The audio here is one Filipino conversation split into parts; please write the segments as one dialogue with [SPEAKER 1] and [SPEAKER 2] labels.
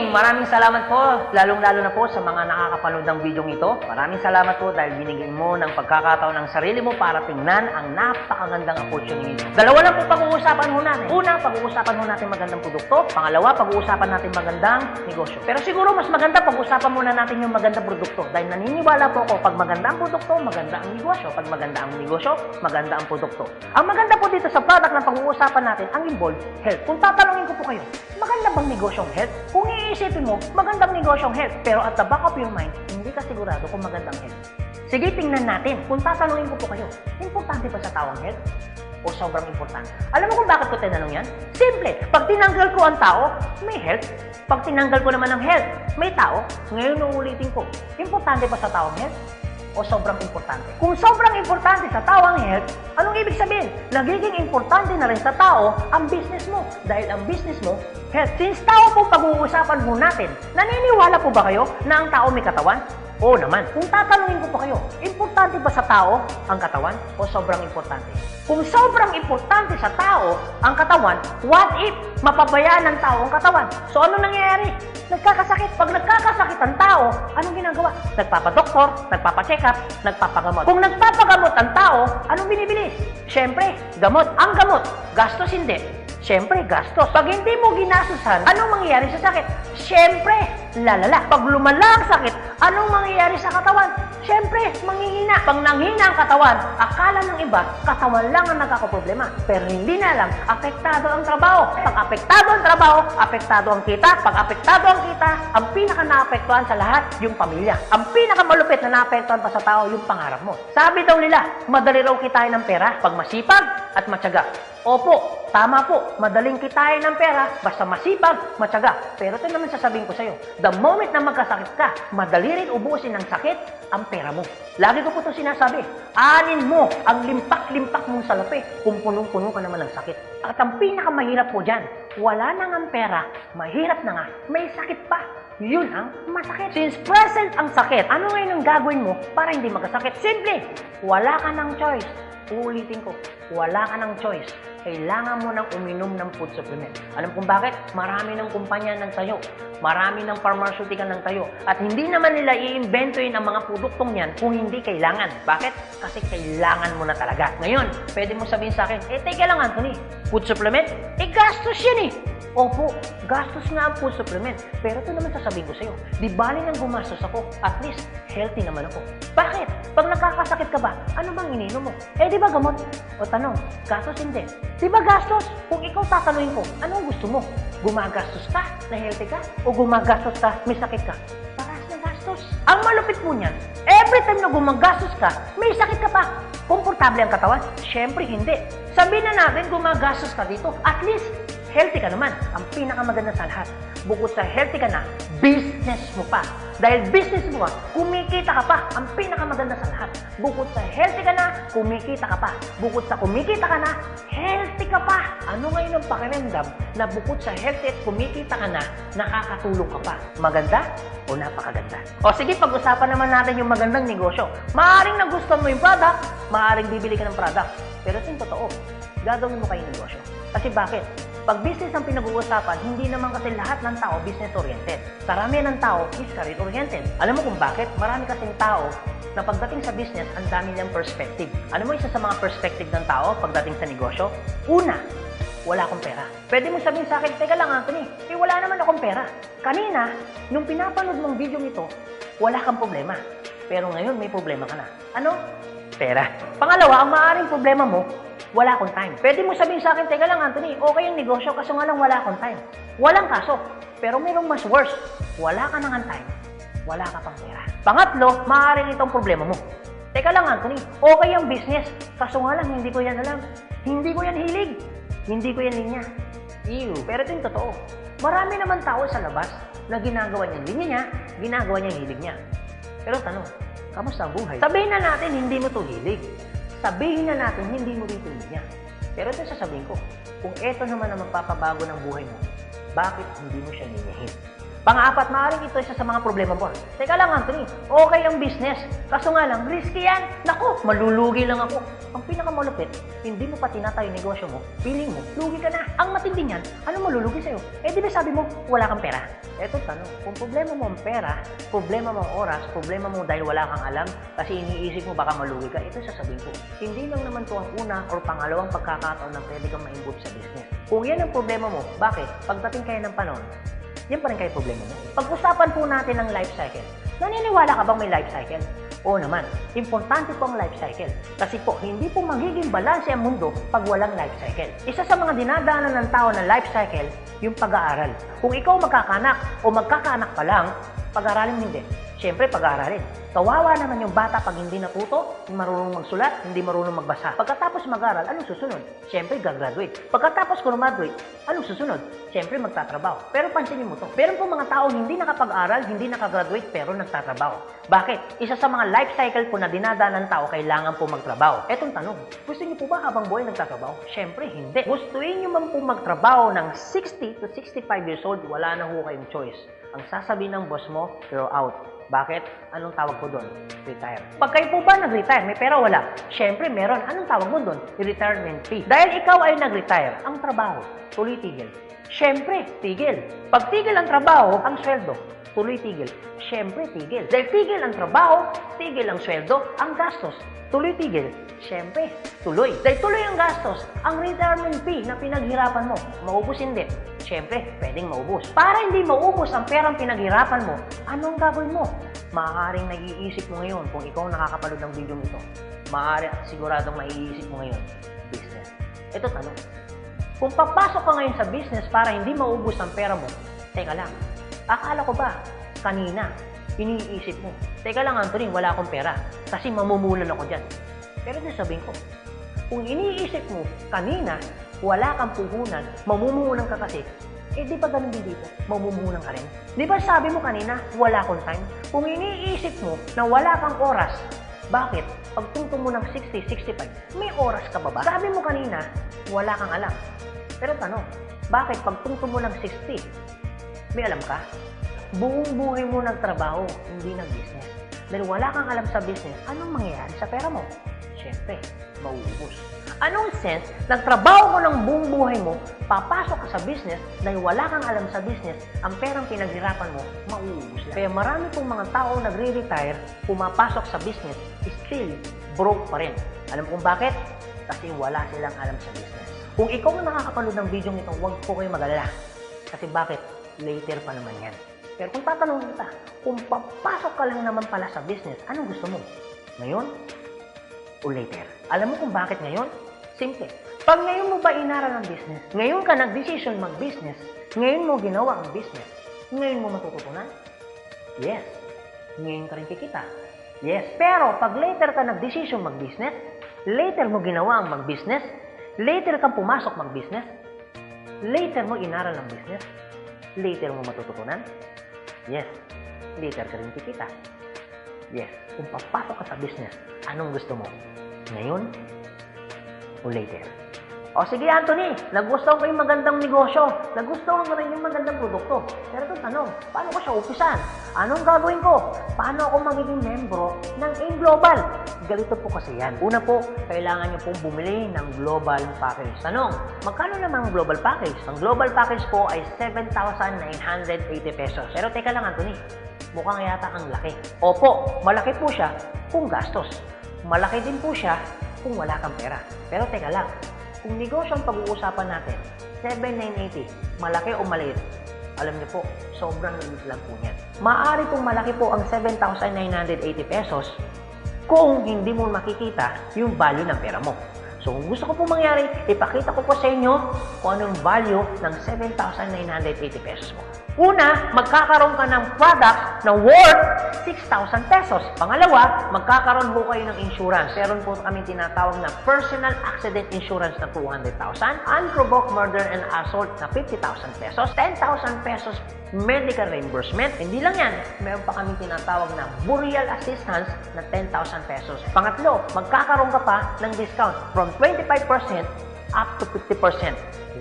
[SPEAKER 1] Maraming salamat po, lalong-lalo na po sa mga nakakapanood ng video ito. Maraming salamat po dahil binigyan mo ng pagkakataon ng sarili mo para tingnan ang napakagandang opportunity. Dalawa lang po pag-uusapan mo natin. Una, pag-uusapan mo natin magandang produkto. Pangalawa, pag-uusapan natin magandang negosyo. Pero siguro mas maganda pag-uusapan muna natin yung magandang produkto dahil naniniwala po ako pag maganda ang produkto, maganda ang negosyo. Pag maganda ang negosyo, maganda ang produkto. Ang maganda po dito sa product na pag-uusapan natin, ang involved health. Kung tatanungin ko po kayo, maganda bang negosyong health? Kung iisipin mo, magandang negosyong health. Pero at the back of your mind, hindi ka sigurado kung magandang health. Sige, tingnan natin. Kung tatanungin ko po kayo, importante ba sa tao ang health? O sobrang importante? Alam mo kung bakit ko tinanong yan? Simple. Pag tinanggal ko ang tao, may health. Pag tinanggal ko naman ang health, may tao. Ngayon uulitin ko, importante ba sa tao ang health? O sobrang importante? Kung sobrang importante sa tao ang health, anong ibig sabihin? Nagiging importante na rin sa tao ang business mo. Dahil ang business mo, health. Since tao po pag-uusapan mo natin, naniniwala po ba kayo na ang tao may katawan? Oo naman. Kung tatanungin ko po kayo, importante ba sa tao ang katawan o sobrang importante? Kung sobrang importante sa tao ang katawan, what if mapabayaan ng tao ang katawan? So ano nangyayari? Nagkakasakit. Pag nagkakasakit ang tao, anong ginagawa? Nagpapadoktor, nagpapacheck up, nagpapagamot. Kung nagpapagamot ang tao, anong binibili? Siyempre, gamot. Ang gamot, gastos hindi. Siyempre, gastos. Pag hindi mo ginastusan, anong mangyayari sa sakit? Siyempre, lalala. Pag lumala ang sakit, anong mangyayari sa katawan? Siyempre, manghihina. Pag nanghina ang katawan, akala ng iba, katawan lang ang nagkakaproblema. Pero hindi na alam, apektado ang trabaho. Pag apektado ang trabaho, apektado ang kita. Pag apektado ang kita, ang pinaka-naapektuhan sa lahat, yung pamilya. Ang pinakamalupit na naapektuhan pa sa tao, yung pangarap mo. Sabi daw nila, madali raw kitain ng pera pag masipag at matyaga. Opo, tama po, madaling kitain ng pera basta masipag, matyaga. Pero ito naman sasabihin ko sa'yo, the moment na magkasakit ka, madali rin ubusin ng sakit ang pera mo. Lagi ko po ito sinasabi, anin mo ang limpak-limpak mong salapi kung punong-puno ka naman ng sakit. At ang pinakamahirap po dyan, wala na nga pera, mahirap na nga, may sakit pa. Yun ang masakit. Since present ang sakit, ano ngayon ang gagawin mo para hindi magkasakit? Simple, wala ka ng choice. Uulitin ko, wala ka ng choice. Kailangan mo nang uminom ng food supplement. Alam kung bakit? Marami ng kumpanya ng tayo. Marami ng pharmaceutical ng tayo. At hindi naman nila i-inventoyin ang mga produktong yan kung hindi kailangan. Bakit? Kasi kailangan mo na talaga. Ngayon, pwede mo sabihin sa akin, teka lang Anthony, food supplement? Gastos yan eh. Opo, gastos nga ang food supplement. Pero ito naman sasabihin ko sa'yo, di bali nang gumastos ako, at least healthy naman ako. Bakit? Pag nakakasakit ka ba, ano bang ininom mo? Di ba gamot? O tanong, gastos hindi. Di ba gastos? Kung ikaw tatanungin ko, anong gusto mo? Gumagastos ka na healthy ka? O gumagastos ka, may sakit ka? Parehas na gastos. Ang malupit mo niyan, every time na gumagastos ka, may sakit ka pa. Komportable ang katawan? Siyempre hindi. Sabihin na natin gumagastos ka dito, at least healthy ka naman. Ang pinakamaganda sa lahat, bukod sa healthy ka na, business mo pa. Dahil business mo ka, kumikita ka pa. Ang pinakamaganda sa lahat, bukod sa healthy ka na, kumikita ka pa. Bukod sa kumikita ka na, healthy ka pa. Ano ngayon ang pakiramdam na bukod sa healthy at kumikita ka na, nakakatulong ka pa? Maganda o napakaganda? O sige, pag-usapan naman natin yung magandang negosyo. Maaaring nagustuhan mo yung product, maaaring bibili ka ng product. Pero ito yung totoo, gagawin mo kayo negosyo. Kasi bakit? Pag business ang pinag-uusapan, hindi naman kasi lahat ng tao business-oriented. Karamihan ng tao is career-oriented. Alam mo kung bakit? Marami kasing tao na pagdating sa business, ang dami niyang perspective. Alam mo isa sa mga perspective ng tao pagdating sa negosyo? Una, wala akong pera. Pwede mong sabihin sa akin, teka lang Anthony, wala naman akong pera. Kanina, nung pinapanood mong video nito, wala kang problema. Pero ngayon, may problema ka na. Ano? Pera. Pangalawa, ang maaaring problema mo, wala akong time. Pwede mo sabihin sa akin, teka lang Anthony, okay yung negosyo kaso nga lang wala akong time. Walang kaso. Pero mayroong mas worse. Wala ka nang time. Wala ka pang pera. Pangatlo, maaaring itong problema mo. Teka lang Anthony, okay yung business. Kaso nga lang, hindi ko yan alam. Hindi ko yan hilig. Hindi ko yan linya. Ew. Pero ito yung totoo. Marami naman tao sa labas na ginagawa niya linya niya, ginagawa niya hilig niya. Pero tanong, kamusta ang buhay? Sabihin na natin, hindi mo to hilig. Sabihin na natin, hindi mo rito niya. Pero ito sasabihin ko, kung ito naman ang magpapabago ng buhay mo, bakit hindi mo siya ninyahin? Pang-apat, maaaring ito isa sa mga problema mo. Teka lang, Anthony, okay ang business. Kaso nga lang, risky yan. Naku, malulugi lang ako. Ang pinakamalupit, hindi mo pa tinatayo yung negosyo mo, feeling mo, lugi ka na. Ang matindi niyan, ano malulugi sa'yo? Eh di ba sabi mo, wala kang pera? Eto tanong, kung problema mo ang pera, problema mo ang oras, problema mo dahil wala kang alam, kasi iniisip mo baka malugi ka, ito sasabihin ko. Hindi lang naman to ang una or pangalawang pagkakataon na pwede kang ma-involve sa business. Kung yan ang problema mo, bakit? Pagdating kayo ng panahon, yan pa rin kayo problema mo. Pag-usapan po natin ang life cycle. Naniniwala ka bang may life cycle? Oo naman, importante po ang life cycle. Kasi po, hindi po magiging balanse ang mundo pag walang life cycle. Isa sa mga dinadaanan ng tao na life cycle, yung pag-aaral. Kung ikaw magkakanak o magkakanak pa lang, pag-aralin hindi. Siyempre, pag-aaralin. Kawawa naman yung bata pag hindi natuto, hindi marunong magsulat, hindi marunong magbasa. Pagkatapos mag-aral, anong susunod? Siyempre, gagraduate. Pagkatapos graduate, anong susunod? Siyempre, magtatrabaho. Pero pansinin mo to. Meron po mga tao hindi nakapag-aral, hindi nakagraduate, pero nagtatrabaho. Bakit? Isa sa mga life cycle po na dinadaan ng tao, kailangan po magtrabaho. Etong tanong, gusto niyo po ba habang buhay nagtatrabaho? Siyempre, hindi. Gustuin niyo man po magtrabaho ng 60 to 65 years old, wala na ho kayong choice. Ang sasabihin ng boss mo, you're out. Bakit? Anong tawag ko doon? Retire. Pag kayo po ba nag-retire, may pera wala? Siyempre, meron. Anong tawag mo doon? Retirement fee. Dahil ikaw ay nag-retire, ang trabaho, tuloy tigil. Siyempre, tigil. Pag tigil ang trabaho, ang sweldo, tuloy tigil. Siyempre, tigil. Dahil tigil ang trabaho, tigil ang sweldo, ang gastos, tuloy tigil. Siyempre, tuloy. Dahil tuloy ang gastos, ang retirement fee na pinaghirapan mo, maubos hindi. Siyempre, pwedeng maubos. Para hindi maubos ang perang pinaghirapan mo, anong gagawin mo? Maaaring nag-iisip mo ngayon kung ikaw nakakapanood ng video nito. Maaaring siguradong maiisip mo ngayon, business. Ito tanong. Kung papasok ka ngayon sa business para hindi maubos ang pera mo, teka lang, akala ko ba kanina iniisip mo, teka lang Anthony, wala akong pera kasi mamumulan ako dyan. Pero sasabihin ko, kung iniisip mo kanina, wala kang puhunan, mamumuhunan ka kasi, eh di ba ganun din dito? Mamumuhunan ka rin. Di ba sabi mo kanina, wala akong time? Kung iniisip mo na wala kang oras, bakit? Pagtungtong mo ng 60, 65, may oras ka ba ba? Sabi mo kanina, wala kang alam. Pero tanong, bakit pagtungtong mo ng 60, may alam ka? Buong buhay mo nagtrabaho, hindi nag-business. Dahil wala kang alam sa business, anong mangyayari sa pera mo? Siyempre, mauubos. Anong sense, nagtrabaho mo ng buong buhay mo, papasok ka sa business, dahil wala kang alam sa business, ang perang pinaghirapan mo, mauubos lang. Kaya marami pong mga tao nagre-retire, pumapasok sa business, still broke pa rin. Alam kung bakit? Kasi wala silang alam sa business. Kung ikaw ang nakakapanood ng video nito, huwag po kayo mag-alala. Kasi bakit? Later pa naman yan. Pero kung tatanungin kita, kung papasok ka lang naman pala sa business, anong gusto mo? Ngayon o later? Alam mo kung bakit ngayon? Simple. Pag ngayon mo ba inaral ang business, ngayon ka nag-decision mag-business, ngayon mo ginawa ang business, ngayon mo matututunan? Yes. Ngayon ka rin kikita? Yes. Pero pag later ka nag-decision mag-business, later mo ginawa ang mag-business, later kang pumasok mag-business, later mo inaral ang business, later mo matututunan? Yes. Later ka rin kikita? Yes. Kung papasok ka sa business, anong gusto mo? Ngayon o later? O sige Anthony, nagustuhan ko yung magandang negosyo, nagustuhan ko rin yung magandang produkto. Pero ito tanong, paano ko siya umpisan? Anong gagawin ko? Paano ako magiging membro ng AIM Global? Ganito po kasi yan. Una po, kailangan nyo pong bumili ng global package. Tanong, magkano naman ang global package? Ang global package po ay 7,980 pesos. Pero teka lang Anthony, mukhang yata ang laki. Opo, malaki po siya kung gastos. Malaki din po siya kung wala kang pera. Pero teka lang, kung negosyo ang pag-uusapan natin, 7,980, malaki o maliit? Alam niyo po, sobrang liit lang po niyan. Maaari pong malaki po ang 7,980 pesos kung hindi mo makikita yung value ng pera mo. So kung gusto ko po mangyari, ipakita ko po sa inyo kung anong value ng 7,980 pesos mo. Una, magkakaroon ka ng product na worth 6,000 pesos. Pangalawa, magkakaroon po kayo ng insurance. Meron po kami tinatawag na personal accident insurance na 200,000, unprovoked murder and assault na 50,000 pesos, 10,000 pesos medical reimbursement. Hindi lang yan, meron pa kami tinatawag na burial assistance na 10,000 pesos. Pangatlo, magkakaroon ka pa ng discount from 25% up to 50%.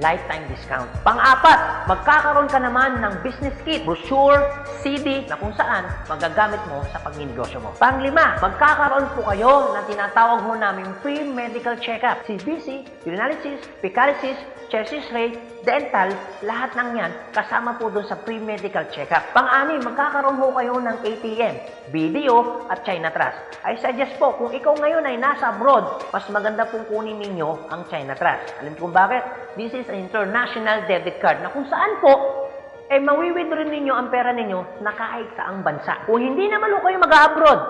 [SPEAKER 1] lifetime discount. Pang-apat, magkakaroon ka naman ng business kit, brochure, CD na kung saan magagamit mo sa pagninegosyo mo. Pang-lima, magkakaroon po kayo ng tinatawag mo namin free medical check-up. CBC, urinalysis, fecalysis, chest x-ray, dental, lahat ng yan kasama po doon sa free medical check-up. Pang-anim, magkakaroon po kayo ng ATM, BDO at China Trust. I suggest po, kung ikaw ngayon ay nasa abroad, mas maganda pong kunin ninyo ang China Trust. Alam kung bakit? This is an international debit card na kung saan po, mawi-withdraw ninyo ang pera ninyo na kahit saang bansa. Kung hindi naman po kayo mag-abroad,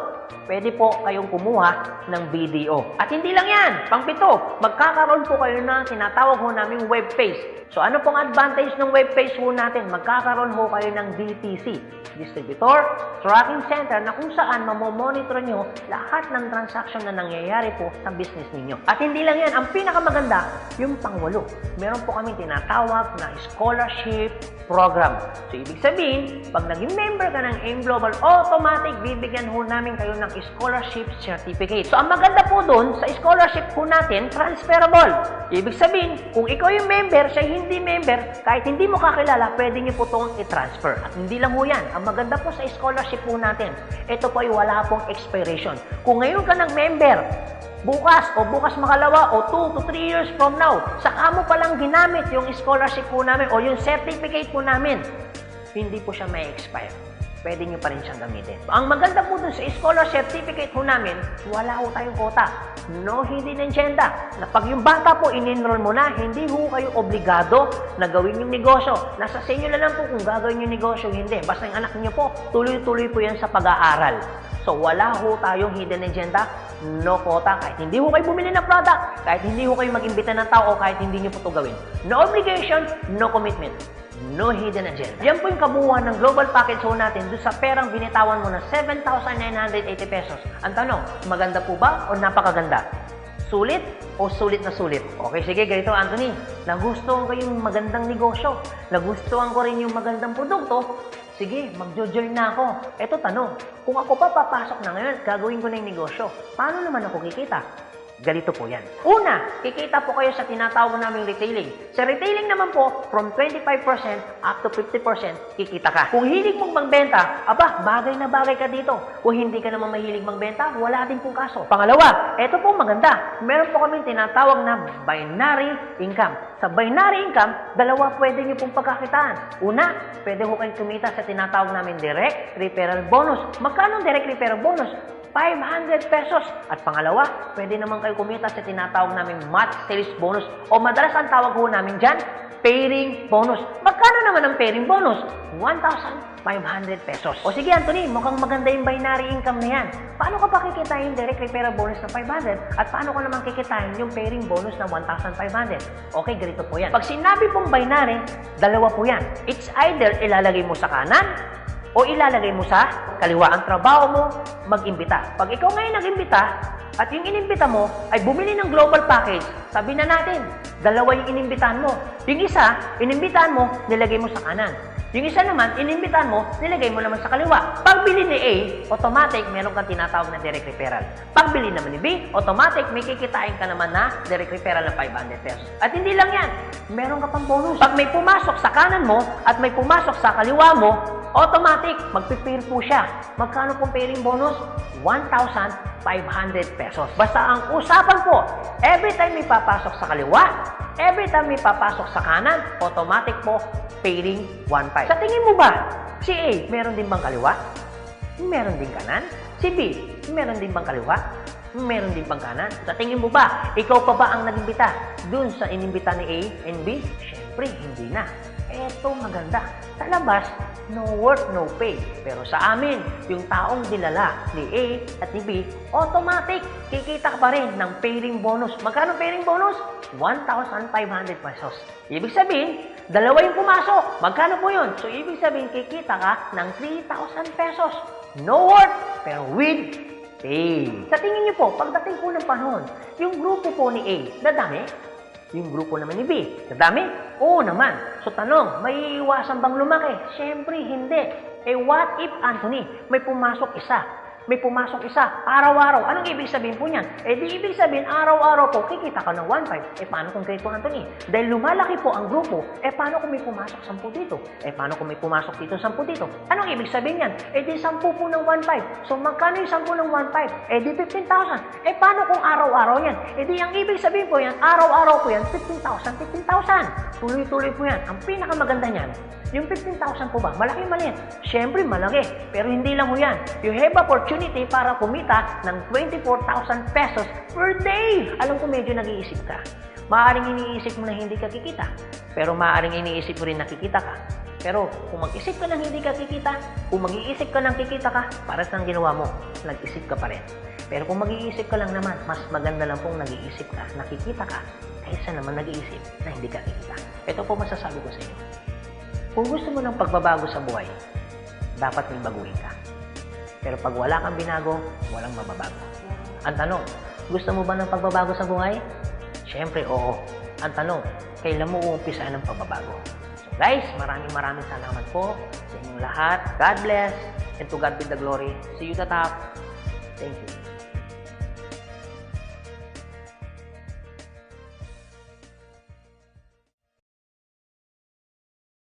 [SPEAKER 1] pwede po kayong kumuha ng BDO. At hindi lang yan, pang-pito, magkakaroon po kayo ng tinatawag ho naming web page. So ano pong advantage ng web page ho natin? Magkakaroon ho kayo ng DTC, Distributor Tracking Center, na kung saan mamomonitor nyo lahat ng transaction na nangyayari po sa business ninyo. At hindi lang yan, ang pinakamaganda, yung pang-walo. Meron po kami tinatawag na scholarship program. So ibig sabihin, pag naging member ka ng AIM Global, automatic bibigyan ho namin kayo ng scholarship certificate. So ang maganda po doon, sa scholarship po natin, transferable. Ibig sabihin, kung ikaw yung member, siya hindi member, kahit hindi mo kakilala, pwede niyo po itong i-transfer. At hindi lang ho yan. Ang maganda po sa scholarship po natin, ito po ay wala pong expiration. Kung ngayon ka ng member, bukas o bukas makalawa o 2 to 3 years from now, saka mo palang ginamit yung scholarship po namin o yung certificate po namin, hindi po siya may expire. Pwede nyo pa rin siyang gamitin. Ang maganda po dun sa scholar certificate po namin, wala ho tayong quota. No hidden agenda. Na pag yung bata po in-enroll mo na, hindi ho kayo obligado na gawin yung negosyo. Nasa sa inyo na lang po kung gagawin yung negosyo, hindi. Basta yung anak niyo po, tuloy-tuloy po yan sa pag-aaral. So wala ho tayong hidden agenda, no quota. Kahit hindi ho kayo bumili ng product, kahit hindi ho kayo mag-imbita ng tao, kahit hindi nyo po ito gawin. No obligation, no commitment. No hidden agenda. Yan po yung kabuuan ng global package ho natin doon sa perang binitawan mo na 7,980 pesos. Ang tanong, maganda po ba o napakaganda? Sulit o sulit na sulit? Okay, sige, ganito Anthony. Nagustuhan ko yung magandang negosyo. Nagustuhan ko rin yung magandang produkto. Sige, mag-join na ako. Eto tanong, kung ako pa papasok na ngayon, gagawin ko na yung negosyo. Paano naman ako kikita? Ganito po yan. Una, kikita po kayo sa tinatawag naming retailing. Sa retailing naman po, from 25% up to 50%, kikita ka. Kung hilig mong magbenta, aba, bagay na bagay ka dito. Kung hindi ka naman mahilig magbenta, wala din pong kaso. Pangalawa, eto po maganda. Meron po kami tinatawag na binary income. Sa binary income, dalawa pwede nyo pong pagkakitaan. Una, pwede ho kayong kumita sa tinatawag namin direct referral bonus. Magkano direct referral bonus? 500 pesos. At pangalawa, pwede naman kayo kumita sa tinatawag namin match sales bonus o madalas ang tawag ho namin dyan, pairing bonus. Magkano naman ang pairing bonus? 1,500 pesos. O sige Anthony, mukhang maganda yung binary income na yan. Paano ka pa kikitain yung direct referral bonus na 500 at paano ka naman kikitain yung pairing bonus na 1,500? Okay, ganito po yan. Pag sinabi pong binary, dalawa po yan. It's either ilalagay mo sa kanan o ilalagay mo sa kaliwa. Ang trabaho mo, mag-imbita. Pag ikaw ngayon nag-imbita, at yung inimbita mo ay bumili ng global package, sabi na natin, dalawa yung inimbitahan mo. Yung isa, inimbitahan mo, nilagay mo sa kanan. Yung isa naman, inimbitahan mo, nilagay mo naman sa kaliwa. Pagbili ni A, automatic, meron kang tinatawag na direct referral. Pagbili naman ni B, automatic, may kikitain ka naman na direct referral ng 500 pesos. At hindi lang yan, meron ka pang bonus. Pag may pumasok sa kanan mo at may pumasok sa kaliwa mo, automatic, magpipair po siya. Magkano pong pairing bonus? 1,500 pesos. Basta ang usapan po, every time may papasok sa kaliwa, every time may papasok sa kanan, automatic po, pairing 1,500. Sa tingin mo ba, si A, meron din bang kaliwa? Meron din kanan? Si B, meron din bang kaliwa? Meron din bang kanan? Sa tingin mo ba, ikaw pa ba ang nag-imbita dun sa inimbita ni A and B? Siyempre, hindi na. Eto maganda. Sa labas, no work, no pay. Pero sa amin, yung taong dinala ni A at ni B, automatic, kikita ka pa rin ng pairing bonus. Magkano pairing bonus? 1,500 pesos. Ibig sabihin, dalawa yung pumasok. Magkano po yun? So, ibig sabihin, kikita ka ng 3,000 pesos. No work, pero with pay. Sa tingin niyo po, pagdating po ng panahon, yung grupo po ni A, dadami? Yung grupo naman ni B, dadami? Oo naman. So tanong, may iwasan bang lumaki? Siyempre, hindi. Eh what if, Anthony, may pumasok isa? may pumasok isa, araw-araw. Anong ibig sabihin po niyan? Eh di ibig sabihin, araw-araw po, kikita ka ng 1.5. Eh paano kung Grade 2, Anthony? Dahil lumalaki po ang grupo, eh paano kung may pumasok 10 dito? Eh paano kung may pumasok dito 10 dito? Anong ibig sabihin yan? Eh di 10 po ng 1.5. So magkano yung 10 ng 1.5? Eh di 15,000. Eh paano kung araw-araw yan? Eh di ang ibig sabihin po yan, araw-araw po yan, 15,000, 15,000. Tuloy-tuloy po yan. Ang pinakamaganda niyan, yung 15,000 po ba? Malaki maliit? Siyempre malaki. Pero hindi lang mo yan. You have opportunity para kumita ng 24,000 pesos per day. Alam ko medyo nag-iisip ka. Maaaring iniisip mo na hindi ka kikita. Pero maaaring iniisip mo rin na kikita ka. Pero kung mag-isip ka ng hindi ka kikita, kung mag-iisip ka ng kikita ka, para sa ginawa mo, nag-isip ka pa rin. Pero kung mag-iisip ka lang naman, mas maganda lang pong nag-iisip ka, nakikita ka, kaysa naman nag-iisip na hindi ka kikita. Ito po masasabi ko sa inyo. Kung gusto mo ng pagbabago sa buhay, dapat may baguhin ka. Pero pag wala kang binago, walang mababago. Ang tanong, gusto mo ba ng pagbabago sa buhay? Siyempre, oo. Ang tanong, kailan mo uumpisahan ng pagbabago? So guys, maraming salamat po sa inyong lahat. God bless, and to God be the glory. See you at the top. Thank you.